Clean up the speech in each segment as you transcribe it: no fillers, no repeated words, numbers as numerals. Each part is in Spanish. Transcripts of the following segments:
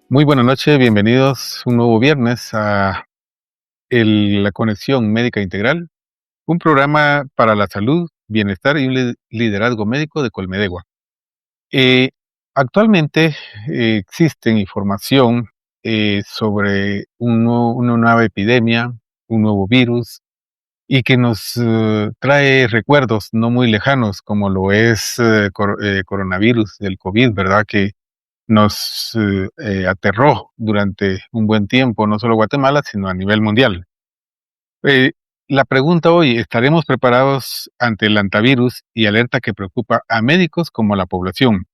Muy buenas noches, bienvenidos un nuevo viernes a la Conexión Médica Integral, un programa para la salud, bienestar y un liderazgo médico de Colmedegua. Eh, Actualmente existe información sobre una nueva epidemia, un nuevo virus, y que nos trae recuerdos no muy lejanos, como lo es coronavirus, del COVID, ¿verdad? Que nos aterró durante un buen tiempo, no solo Guatemala, sino a nivel mundial. Eh, la pregunta hoy, ¿estaremos preparados ante el antivirus y alerta que preocupa a médicos como a la población?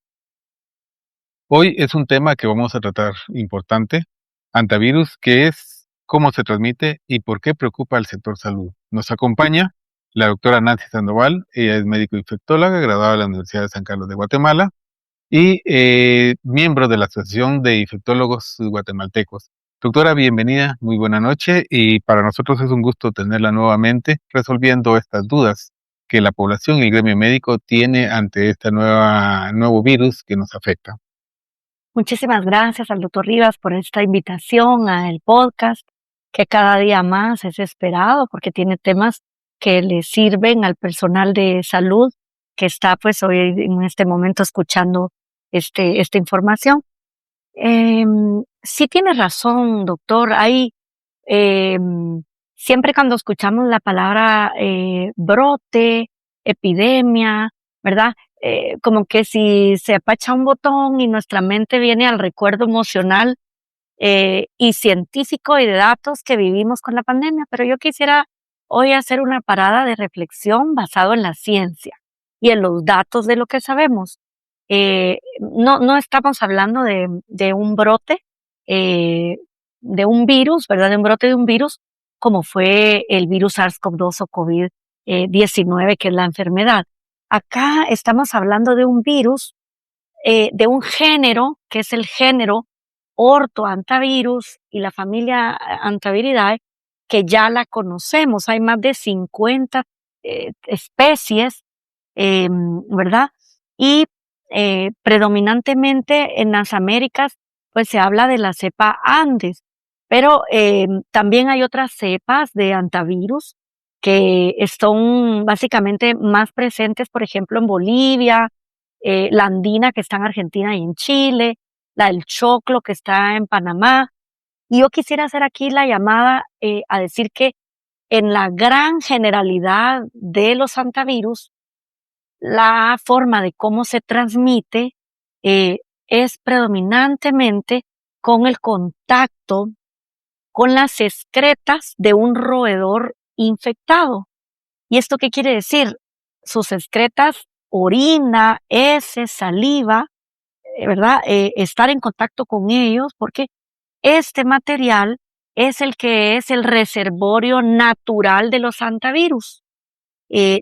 Hoy es un tema que vamos a tratar importante, antivirus, qué es, cómo se transmite y por qué preocupa al sector salud. Nos acompaña la doctora Nancy Sandoval, ella es médico infectóloga, graduada de la Universidad de San Carlos de Guatemala, y miembro de la Asociación de Infectólogos Guatemaltecos. Doctora, bienvenida, muy buena noche y para nosotros es un gusto tenerla nuevamente resolviendo estas dudas que la población y el gremio médico tiene ante este nuevo virus que nos afecta. Muchísimas gracias al doctor Rivas por esta invitación al podcast, que cada día más es esperado porque tiene temas que le sirven al personal de salud que está pues hoy en este momento escuchando esta información. Sí tiene razón, doctor. Siempre cuando escuchamos la palabra brote, epidemia, ¿verdad? Como que si se apacha un botón y nuestra mente viene al recuerdo emocional y científico y de datos que vivimos con la pandemia, pero yo quisiera hoy hacer una parada de reflexión basado en la ciencia y en los datos de lo que sabemos. No estamos hablando de un brote, eh, de un virus, ¿verdad? De un brote de un virus, como fue el virus SARS-CoV-2 o COVID-19, que es la enfermedad. Acá estamos hablando de un virus, de un género, que es el género Orthoantivirus y la familia Antaviridae, que ya la conocemos. Hay más de 50 especies, ¿verdad? Y predominantemente en las Américas, pues se habla de la cepa Andes, pero también hay otras cepas de antivirus que son básicamente más presentes, por ejemplo, en Bolivia, la andina que está en Argentina y en Chile, la del choclo que está en Panamá. Y yo quisiera hacer aquí la llamada a decir que en la gran generalidad de los antivirus, la forma de cómo se transmite eh, es predominantemente con el contacto con las excretas de un roedor infectado. ¿Y esto qué quiere decir? Sus excretas, orina, heces, saliva, ¿verdad? Estar en contacto con ellos porque este material es el que es el reservorio natural de los antivirus.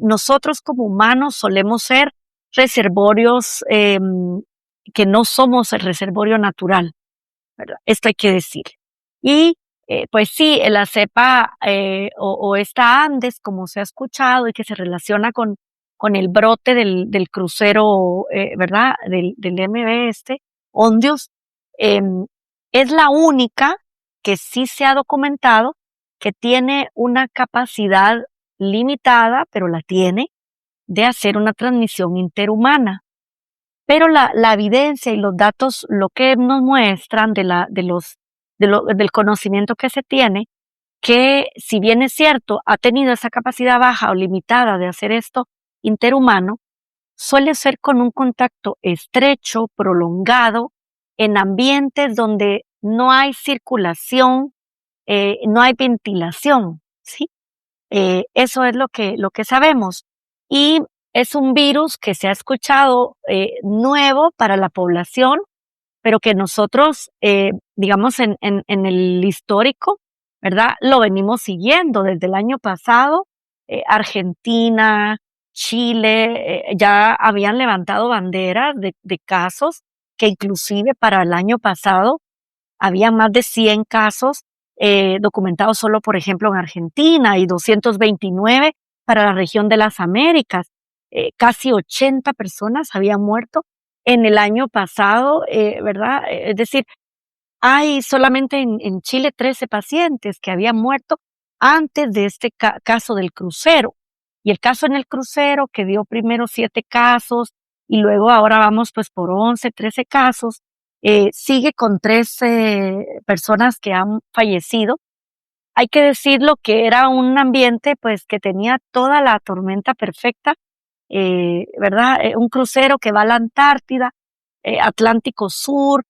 Nosotros como humanos solemos ser reservorios que no somos el reservorio natural, ¿verdad? Esto hay que decir. Y pues sí, la cepa o esta Andes, como se ha escuchado y que se relaciona con el brote del crucero, ¿verdad? Del MV Ondios, es la única que sí se ha documentado que tiene una capacidad limitada, pero la tiene, de hacer una transmisión interhumana. Pero la evidencia y los datos lo que nos muestran del conocimiento que se tiene, que si bien es cierto, ha tenido esa capacidad baja o limitada de hacer esto interhumano, suele ser con un contacto estrecho, prolongado, en ambientes donde no hay circulación, no hay ventilación, ¿sí? Eso es lo que sabemos. Y es un virus que se ha escuchado nuevo para la población, pero que nosotros, digamos, en el histórico, ¿verdad? Lo venimos siguiendo desde el año pasado. Argentina, Chile, ya habían levantado banderas de casos que inclusive para el año pasado había más de 100 casos documentados solo, por ejemplo, en Argentina y 229 para la región de las Américas. Casi 80 personas habían muerto en el año pasado, ¿verdad? Es decir, hay solamente en Chile 13 pacientes que habían muerto antes de este caso del crucero. Y el caso en el crucero que dio primero 7 casos y luego ahora vamos pues por 11, 13 casos, sigue con 13 personas que han fallecido. Hay que decirlo que era un ambiente pues que tenía toda la tormenta perfecta, ¿verdad? Un crucero que va a la Antártida, Atlántico Sur,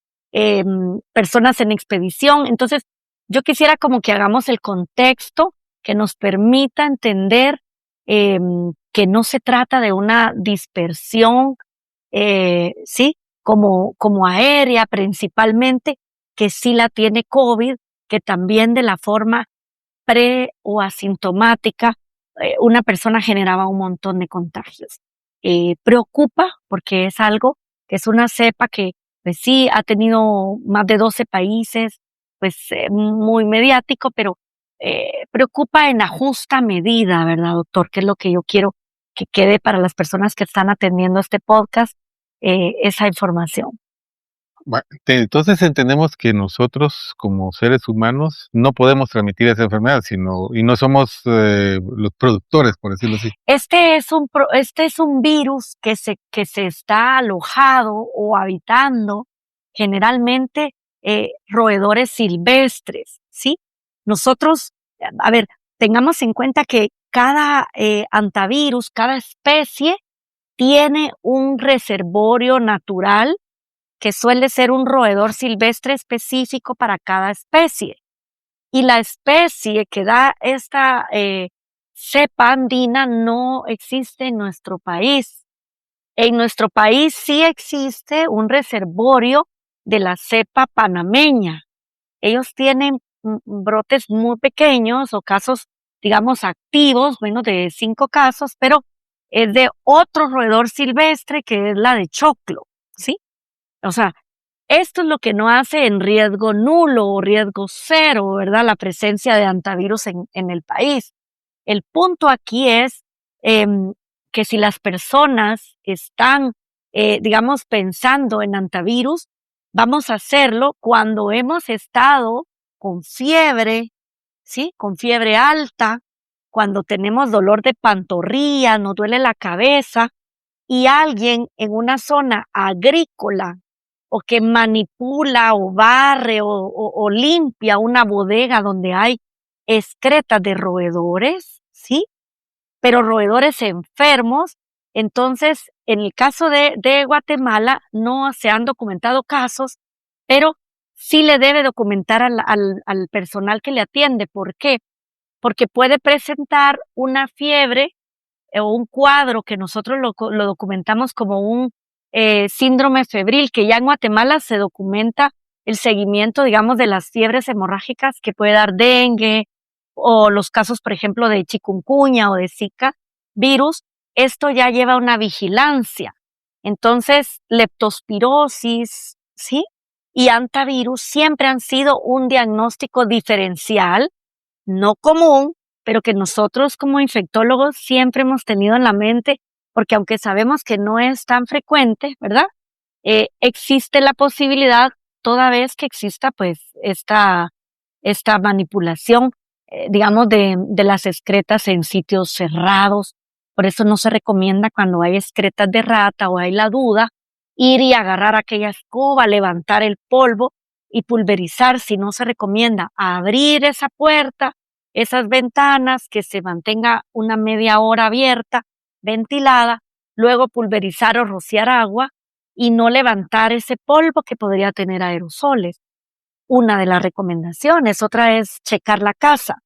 personas en expedición. Entonces, yo quisiera como que hagamos el contexto que nos permita entender que no se trata de una dispersión, sí, como aérea principalmente, que sí la tiene COVID, que también de la forma pre o asintomática, una persona generaba un montón de contagios. Preocupa porque es algo que es una cepa que pues sí ha tenido más de 12 países, pues muy mediático, pero preocupa en la justa medida, ¿verdad, doctor? Que es lo que yo quiero que quede para las personas que están atendiendo este podcast, esa información. Entonces entendemos que nosotros como seres humanos no podemos transmitir esa enfermedad, y no somos los productores, por decirlo así. Este es un virus que se está alojado o habitando generalmente roedores silvestres, ¿sí? Nosotros, a ver, tengamos en cuenta que cada antivirus, cada especie tiene un reservorio natural que suele ser un roedor silvestre específico para cada especie. Y la especie que da esta cepa andina no existe en nuestro país. En nuestro país sí existe un reservorio de la cepa panameña. Ellos tienen brotes muy pequeños o casos, digamos, activos, menos de 5 casos, pero es de otro roedor silvestre que es la de choclo, ¿sí? O sea, esto es lo que no hace en riesgo nulo o riesgo cero, ¿verdad? La presencia de antivirus en el país. El punto aquí es que si las personas están, digamos, pensando en antivirus, vamos a hacerlo cuando hemos estado con fiebre, ¿sí? Con fiebre alta, cuando tenemos dolor de pantorrilla, nos duele la cabeza y alguien en una zona agrícola o que manipula o barre o limpia una bodega donde hay excretas de roedores, ¿sí? Pero roedores enfermos. Entonces, en el caso de Guatemala, no se han documentado casos, pero sí le debe documentar al personal que le atiende. ¿Por qué? Porque puede presentar una fiebre o un cuadro que nosotros lo documentamos como un síndrome febril, que ya en Guatemala se documenta el seguimiento, digamos, de las fiebres hemorrágicas que puede dar dengue o los casos, por ejemplo, de chikungunya o de Zika virus. Esto ya lleva una vigilancia. Entonces, leptospirosis, ¿sí? Y antivirus siempre han sido un diagnóstico diferencial, no común, pero que nosotros como infectólogos siempre hemos tenido en la mente, porque aunque sabemos que no es tan frecuente, ¿verdad? Existe la posibilidad, toda vez que exista pues esta manipulación, digamos, de las excretas en sitios cerrados. Por eso no se recomienda cuando hay excretas de rata o hay la duda, ir y agarrar aquella escoba, levantar el polvo y pulverizar. Si no, se recomienda abrir esa puerta, esas ventanas, que se mantenga una media hora abierta, ventilada, luego pulverizar o rociar agua y no levantar ese polvo que podría tener aerosoles. Una de las recomendaciones. Otra es checar la casa.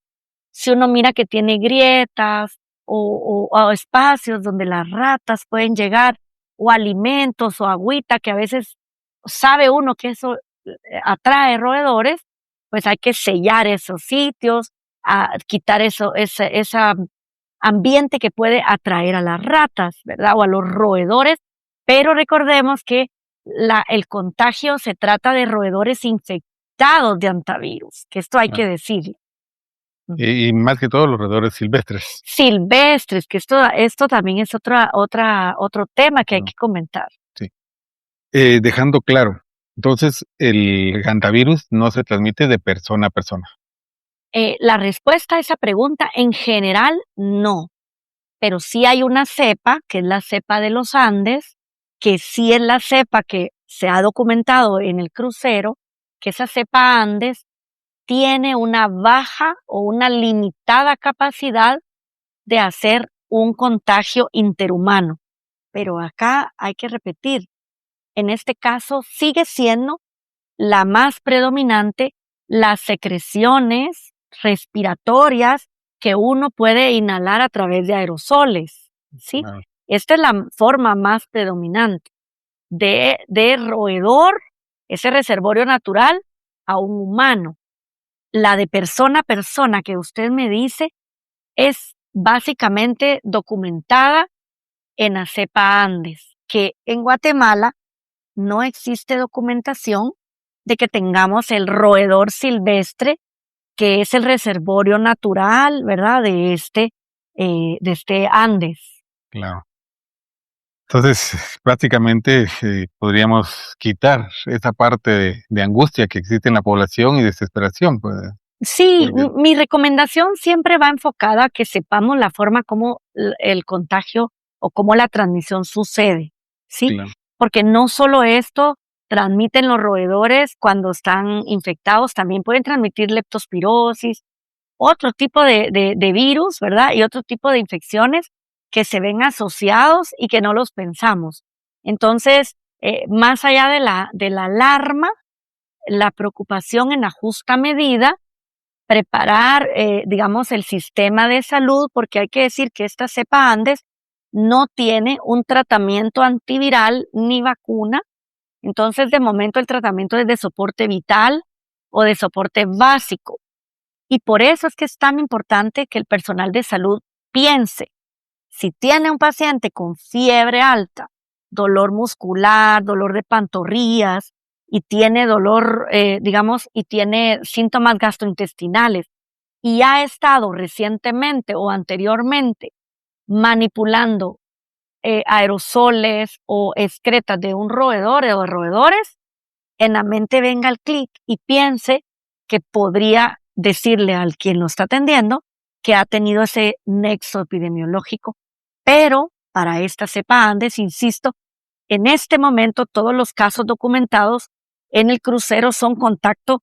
Si uno mira que tiene grietas o espacios donde las ratas pueden llegar, o alimentos o agüita que a veces sabe uno que eso atrae roedores, pues hay que sellar esos sitios, quitar ese ambiente que puede atraer a las ratas, ¿verdad? O a los roedores, pero recordemos que el contagio se trata de roedores infectados de antivirus, que esto hay Ah, que decirlo. y más que todo los roedores silvestres. Silvestres, que esto también es otro tema que hay Bueno, que comentar. sí. Dejando claro, Entonces, el hantavirus no se transmite de persona a persona. La respuesta a esa pregunta, en general, no. Pero sí hay una cepa, que es la cepa de los Andes, que sí es la cepa que se ha documentado en el crucero, que esa cepa Andes tiene una baja o una limitada capacidad de hacer un contagio interhumano. Pero acá hay que repetir, en este caso sigue siendo la más predominante las secreciones respiratorias que uno puede inhalar a través de aerosoles, ¿sí? Claro, Esta es la forma más predominante de roedor, ese reservorio natural, a un humano. La de persona a persona que usted me dice es básicamente documentada en la cepa Andes, que en Guatemala no existe documentación de que tengamos el roedor silvestre, que es el reservorio natural, ¿verdad? De este Andes. claro. Entonces, prácticamente podríamos quitar esa parte de angustia que existe en la población y desesperación, pues, Sí, porque mi recomendación siempre va enfocada a que sepamos la forma como el contagio o cómo la transmisión sucede, ¿sí? claro, Porque no solo esto transmiten los roedores cuando están infectados, también pueden transmitir leptospirosis, otro tipo de virus, ¿verdad? Y otro tipo de infecciones que se ven asociados y que no los pensamos. Entonces, más allá de la alarma, la preocupación en la justa medida, preparar, digamos, el sistema de salud, porque hay que decir que esta cepa Andes no tiene un tratamiento antiviral ni vacuna. Entonces, de momento, el tratamiento es de soporte vital o de soporte básico. Y por eso es que es tan importante que el personal de salud piense, si tiene un paciente con fiebre alta, dolor muscular, dolor de pantorrillas y tiene dolor, digamos, y tiene síntomas gastrointestinales y ha estado recientemente o anteriormente manipulando aerosoles o excretas de un roedor o de roedores, en la mente venga el clic y piense que podría decirle al quien lo está atendiendo que ha tenido ese nexo epidemiológico. Pero para esta cepa Andes, insisto, en este momento todos los casos documentados en el crucero son contacto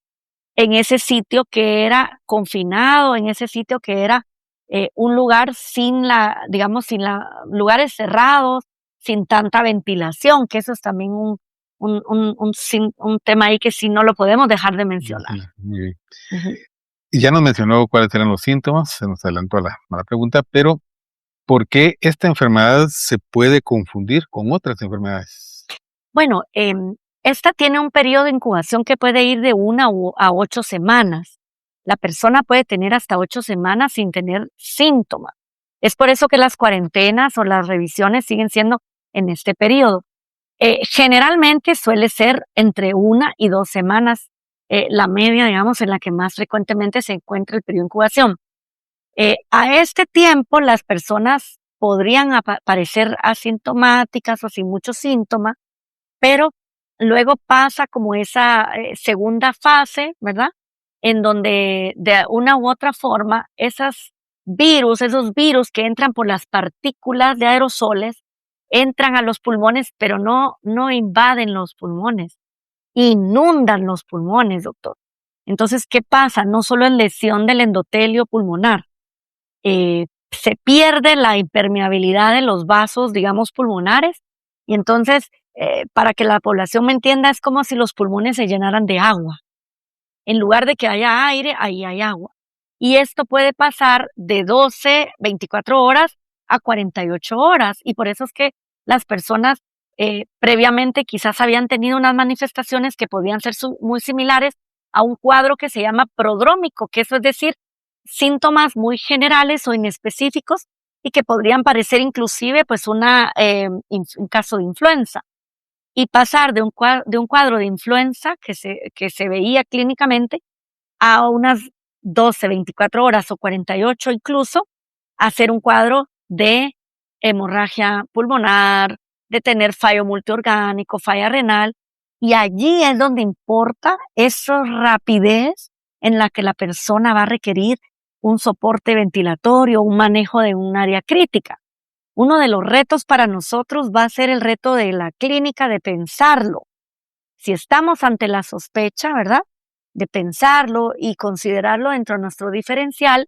en ese sitio que era confinado, en ese sitio que era un lugar sin digamos, lugares cerrados, sin tanta ventilación, que eso es también un tema ahí que sí no lo podemos dejar de mencionar. muy bien. Ujú. Y ya nos mencionó cuáles eran los síntomas, se nos adelantó a la pregunta, pero ¿por qué esta enfermedad se puede confundir con otras enfermedades? Bueno, esta tiene un periodo de incubación que puede ir de 1 a 8 semanas. La persona puede tener hasta 8 semanas sin tener síntomas. Es por eso que las cuarentenas o las revisiones siguen siendo en este periodo. Generalmente suele ser entre 1 y 2 semanas, la media, digamos, en la que más frecuentemente se encuentra el periodo de incubación. A este tiempo las personas podrían parecer asintomáticas o sin muchos síntomas, pero luego pasa como esa segunda fase, ¿verdad? En donde de una u otra forma esos virus que entran por las partículas de aerosoles, entran a los pulmones, pero no invaden los pulmones, inundan los pulmones, doctor. Entonces, ¿qué pasa? No solo es lesión del endotelio pulmonar, se pierde la impermeabilidad de los vasos, digamos, pulmonares, y entonces, para que la población me entienda, es como si los pulmones se llenaran de agua. En lugar de que haya aire, ahí hay agua. Y esto puede pasar de 12, 24 horas a 48 horas. Y por eso es que las personas previamente quizás habían tenido unas manifestaciones que podían ser muy similares a un cuadro que se llama prodrómico, que eso es decir, síntomas muy generales o inespecíficos y que podrían parecer inclusive pues un caso de influenza y pasar de un cuadro de influenza que se veía clínicamente a unas 12, 24 horas o 48 incluso, a hacer un cuadro de hemorragia pulmonar, de tener fallo multiorgánico, falla renal, Y allí es donde importa esa rapidez en la que la persona va a requerir un soporte ventilatorio, un manejo de un área crítica. Uno de los retos para nosotros va a ser el reto de la clínica de pensarlo. Si estamos ante la sospecha, ¿verdad? De pensarlo y considerarlo dentro de nuestro diferencial.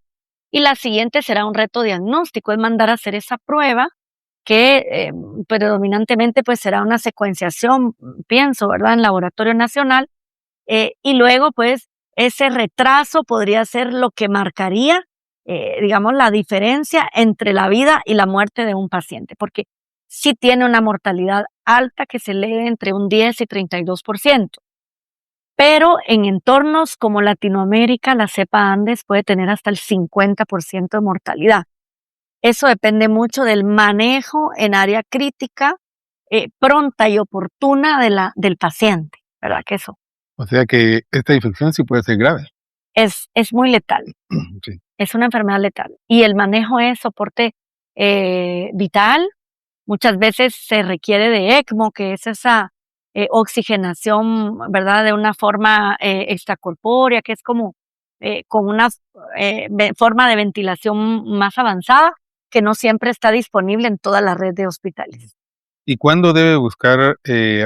Y la siguiente será un reto diagnóstico, es mandar a hacer esa prueba que predominantemente pues será una secuenciación, pienso, ¿verdad? En laboratorio nacional. Y luego pues ese retraso podría ser lo que marcaría, digamos, la diferencia entre la vida y la muerte de un paciente, porque sí tiene una mortalidad alta que se lee entre un 10 y 32%. Pero en entornos como Latinoamérica, la cepa Andes puede tener hasta el 50% de mortalidad. Eso depende mucho del manejo en área crítica, pronta y oportuna del paciente, ¿verdad? Que eso O sea que esta infección sí puede ser grave. es muy letal, Sí. es una enfermedad letal. Y el manejo es soporte vital. Muchas veces se requiere de ECMO, que es esa oxigenación, ¿verdad? De una forma extracorpórea, que es como con una forma de ventilación más avanzada, que no siempre está disponible en toda la red de hospitales. ¿Y cuándo debe buscar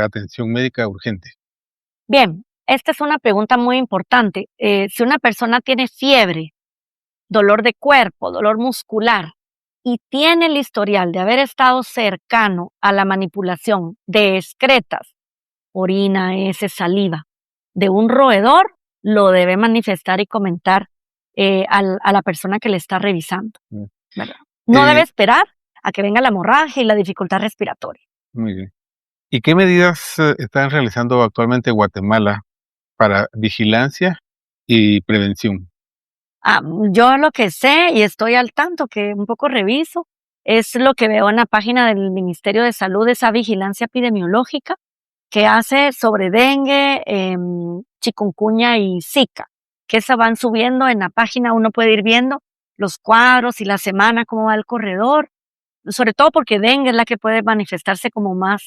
atención médica urgente? Bien, esta es una pregunta muy importante. Si una persona tiene fiebre, dolor de cuerpo, dolor muscular, y tiene el historial de haber estado cercano a la manipulación de excretas, orina, heces, saliva, de un roedor, lo debe manifestar y comentar a la persona que le está revisando, Mm. ¿verdad? No debe Eh, esperar a que venga la hemorragia y la dificultad respiratoria. Muy bien. ¿Y qué medidas están realizando actualmente Guatemala para vigilancia y prevención? Yo lo que sé y estoy al tanto, que un poco reviso, es lo que veo en la página del Ministerio de Salud, esa vigilancia epidemiológica que hace sobre dengue, chikungunya y zika, que se van subiendo en la página, uno puede ir viendo los cuadros y la semana, cómo va el corredor, sobre todo porque dengue es la que puede manifestarse como más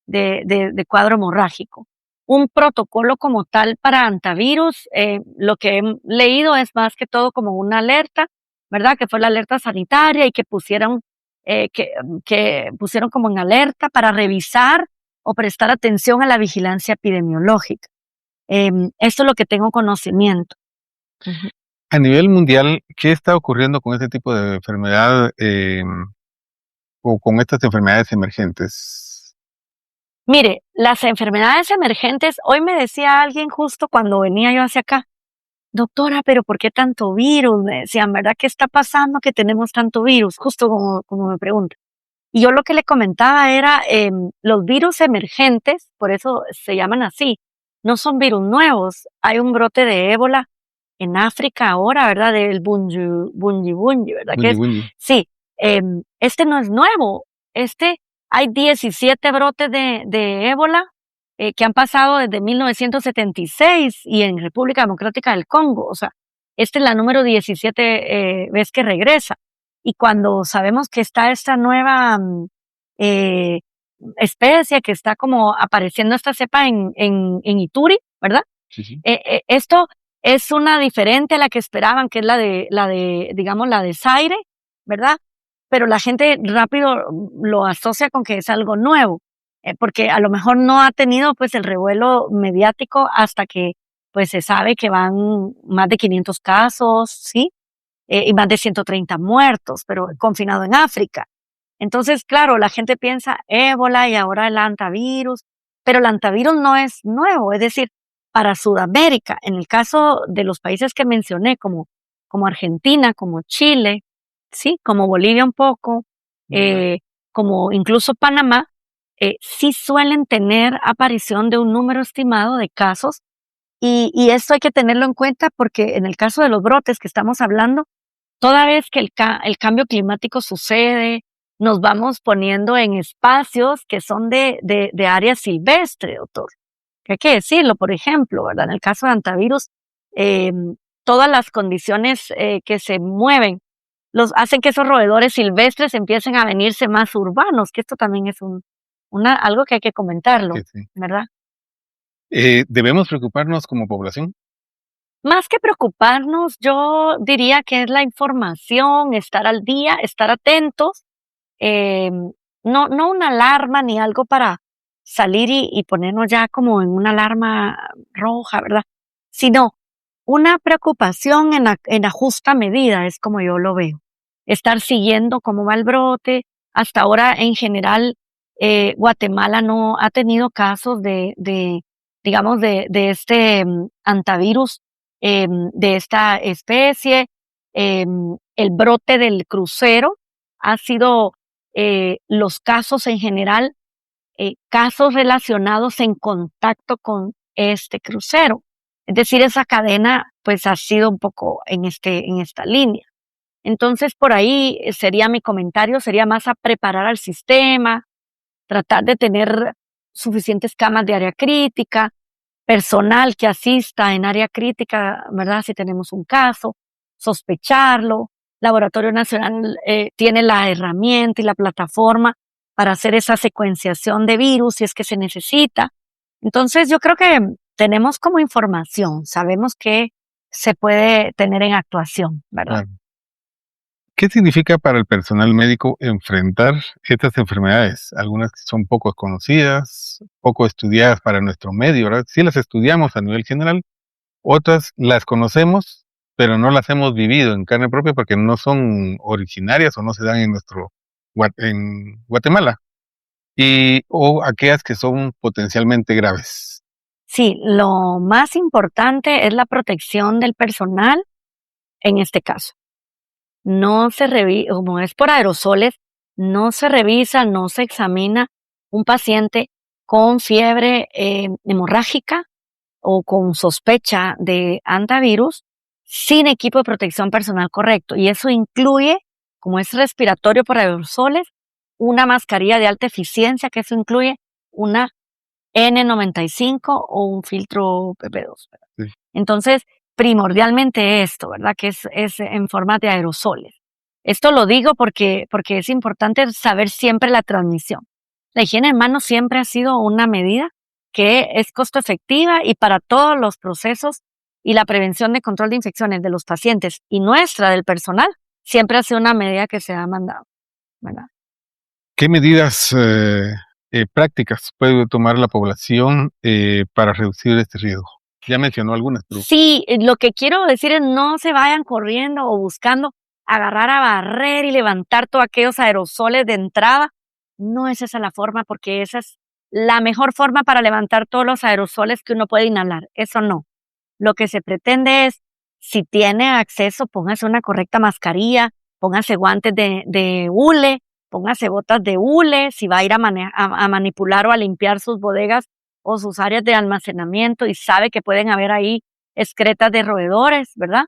de cuadro hemorrágico. Un protocolo como tal para antivirus, lo que he leído es más que todo como una alerta, ¿verdad? Que fue la alerta sanitaria y que pusieron, que pusieron como en alerta para revisar o prestar atención a la vigilancia epidemiológica. Esto es lo que tengo conocimiento. Ujú. A nivel mundial, ¿qué está ocurriendo con este tipo de enfermedad o con estas enfermedades emergentes? Mire, las enfermedades emergentes, hoy me decía alguien justo cuando venía yo hacia acá, doctora, pero ¿por qué tanto virus? Me decían, ¿verdad? ¿Qué está pasando que tenemos tanto virus? Justo como me pregunta. Y yo lo que le comentaba era, los virus emergentes, por eso se llaman así, no son virus nuevos. Hay un brote de ébola en África ahora, ¿verdad? Del bunyi, ¿verdad? Que Bunyi, es, bunyi. sí, este no es nuevo. Hay 17 brotes de ébola que han pasado desde 1976 y en República Democrática del Congo. O sea, esta es la número 17 vez que regresa. Y cuando sabemos que está esta nueva eh, especie que está como apareciendo esta cepa en Ituri, ¿verdad? Sí, sí. Esto es una diferente a la que esperaban, que es digamos, la de Zaire, ¿verdad? Pero la gente rápido lo asocia con que es algo nuevo, porque a lo mejor no ha tenido pues el revuelo mediático hasta que pues se sabe que van más de 500 casos, ¿sí? Y más de 130 muertos, pero confinado en África. Entonces, claro, la gente piensa ébola y ahora el antivirus, pero el antivirus no es nuevo, es decir, para Sudamérica, en el caso de los países que mencioné, como Argentina, como Chile, sí, como Bolivia un poco, eh, como incluso Panamá, sí suelen tener aparición de un número estimado de casos y esto hay que tenerlo en cuenta porque en el caso de los brotes que estamos hablando, toda vez que el cambio climático sucede, nos vamos poniendo en espacios que son de área silvestre, doctor. Que hay que decirlo, por ejemplo, ¿verdad? En el caso de antivirus, eh, todas las condiciones que se mueven hacen que esos roedores silvestres empiecen a venirse más urbanos, que esto también es algo que hay que comentarlo, Sí, sí. ¿verdad? ¿Debemos preocuparnos como población? Más que preocuparnos, yo diría que es la información, estar al día, estar atentos, no una alarma ni algo para salir y ponernos ya como en una alarma roja, ¿verdad? Sino una preocupación en la justa medida, es como yo lo veo. Estar siguiendo cómo va el brote. Hasta ahora, en general, Guatemala no ha tenido casos digamos, de este antivirus de esta especie. El brote del crucero ha sido los casos en general, casos relacionados en contacto con este crucero. Es decir, esa cadena pues ha sido un poco en esta línea. Entonces, por ahí sería mi comentario, sería más a preparar al sistema, tratar de tener suficientes camas de área crítica, personal que asista en área crítica, ¿verdad? Si tenemos un caso, sospecharlo. Laboratorio Nacional tiene la herramienta y la plataforma para hacer esa secuenciación de virus si es que se necesita. Entonces, yo creo que tenemos como información, sabemos que se puede tener en actuación, ¿verdad? Claro. ¿Qué significa para el personal médico enfrentar estas enfermedades? Algunas que son poco conocidas, poco estudiadas para nuestro medio, ¿verdad? Sí las estudiamos a nivel general, otras las conocemos, pero no las hemos vivido en carne propia porque no son originarias o no se dan en en Guatemala, o aquellas que son potencialmente graves. Sí, lo más importante es la protección del personal en este caso. No se revisa, como es por aerosoles, no se revisa, no se examina un paciente con fiebre hemorrágica o con sospecha de antivirus sin equipo de protección personal correcto. Y eso incluye, como es respiratorio por aerosoles, una mascarilla de alta eficiencia, que eso incluye una N95 o un filtro PP2. Sí. Entonces, primordialmente esto, ¿verdad? Que es en forma de aerosoles. Esto lo digo porque es importante saber siempre la transmisión. La higiene de manos siempre ha sido una medida que es costo efectiva y para todos los procesos y la prevención de control de infecciones de los pacientes y nuestra del personal siempre ha sido una medida que se ha mandado, ¿verdad? ¿Qué medidas prácticas puede tomar la población para reducir este riesgo? Ya mencionó algunas, pero Sí, lo que quiero decir es no se vayan corriendo o buscando agarrar a barrer y levantar todos aquellos aerosoles de entrada. No es esa la forma, porque esa es la mejor forma para levantar todos los aerosoles que uno puede inhalar. Eso no. Lo que se pretende es, si tiene acceso, póngase una correcta mascarilla, póngase guantes de hule, póngase botas de hule, si va a ir a manipular o a limpiar sus bodegas o sus áreas de almacenamiento y sabe que pueden haber ahí excretas de roedores, ¿verdad?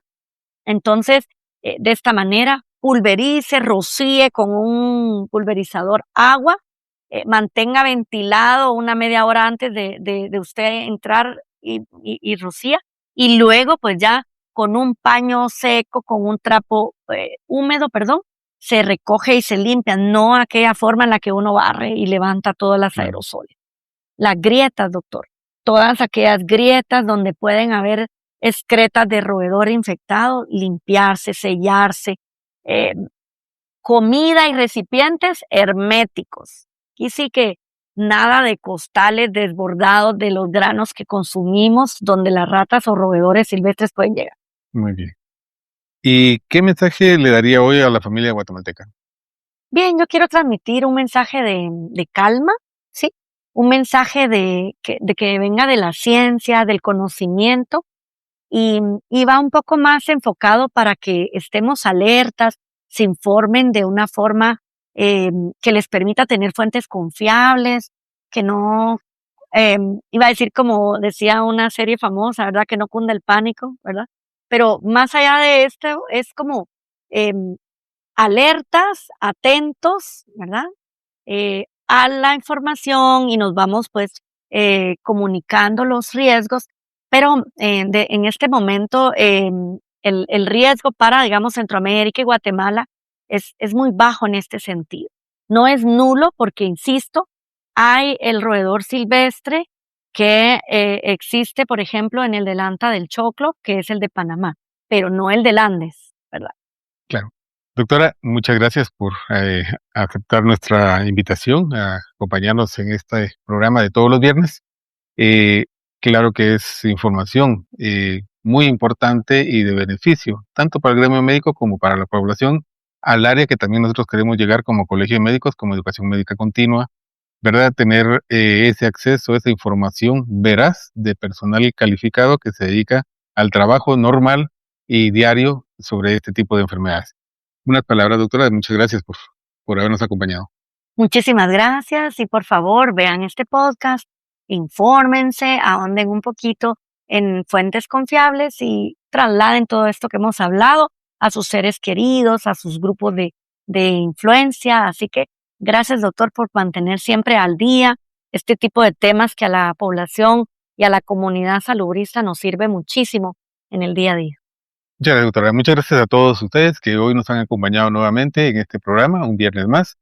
Entonces, de esta manera, pulverice, rocíe con un pulverizador agua, mantenga ventilado una media hora antes de usted entrar y rocía, y luego pues ya con un paño seco, con un trapo húmedo, perdón, se recoge y se limpia, no aquella forma en la que uno barre y levanta todas las claro. aerosoles. Las grietas, doctor, todas aquellas grietas donde pueden haber excretas de roedor infectado, limpiarse, sellarse, eh, comida y recipientes herméticos. Y sí que nada de costales desbordados de los granos que consumimos, donde las ratas o roedores silvestres pueden llegar. Muy bien. ¿Y qué mensaje le daría hoy a la familia guatemalteca? Bien, yo quiero transmitir un mensaje de calma, ¿sí? Un mensaje de que venga de la ciencia, del conocimiento, y va un poco más enfocado para que estemos alertas, se informen de una forma que les permita tener fuentes confiables, que no, iba a decir como decía una serie famosa, ¿verdad? Que no cunda el pánico, ¿verdad? Pero más allá de esto, es como em, alertas, atentos, ¿verdad? A la información y nos vamos pues comunicando los riesgos, pero en este momento el riesgo para, digamos, Centroamérica y Guatemala es muy bajo en este sentido. No es nulo porque, insisto, hay el roedor silvestre que existe, por ejemplo, en el del ANTA del Choclo, que es el de Panamá, pero no el del Andes, ¿verdad? Claro. Doctora, muchas gracias por aceptar nuestra invitación a acompañarnos en este programa de todos los viernes. Eh, claro que es información muy importante y de beneficio, tanto para el gremio médico como para la población, al área que también nosotros queremos llegar como Colegio de Médicos, como Educación Médica Continua, ¿verdad? Tener ese acceso, esa información veraz de personal calificado que se dedica al trabajo normal y diario sobre este tipo de enfermedades. Unas palabras, doctora, muchas gracias por habernos acompañado. Muchísimas gracias y por favor vean este podcast, infórmense, ahonden un poquito en fuentes confiables y trasladen todo esto que hemos hablado a sus seres queridos, a sus grupos de influencia. Así que gracias, doctor, por mantener siempre al día este tipo de temas que a la población y a la comunidad salubrista nos sirve muchísimo en el día a día. Muchas gracias, doctora. Muchas gracias a todos ustedes que hoy nos han acompañado nuevamente en este programa, un viernes más.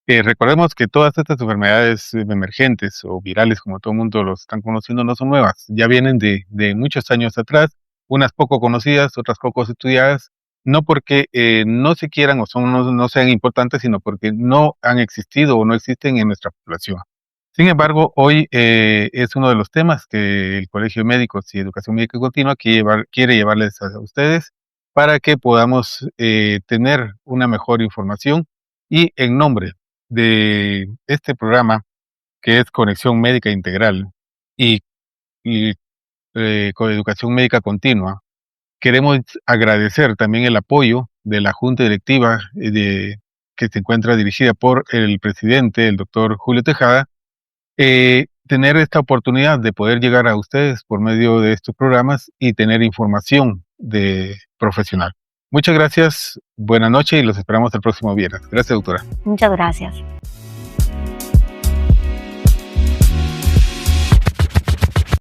Recordemos que todas estas enfermedades emergentes o virales, como todo el mundo los están conociendo, no son nuevas. Ya vienen de muchos años atrás, unas poco conocidas, otras poco estudiadas, no porque no se quieran o no sean importantes, sino porque no han existido o no existen en nuestra población. Sin embargo, hoy es uno de los temas que el Colegio de Médicos y Educación Médica Continua quiere llevarles a ustedes para que podamos tener una mejor información y en nombre de este programa que es Conexión Médica Integral y, con Educación Médica Continua, queremos agradecer también el apoyo de la Junta Directiva que se encuentra dirigida por el presidente, el doctor Julio Tejada, tener esta oportunidad de poder llegar a ustedes por medio de estos programas y tener información de profesional. Muchas gracias, buenas noches y los esperamos el próximo viernes. Gracias, doctora. Muchas gracias.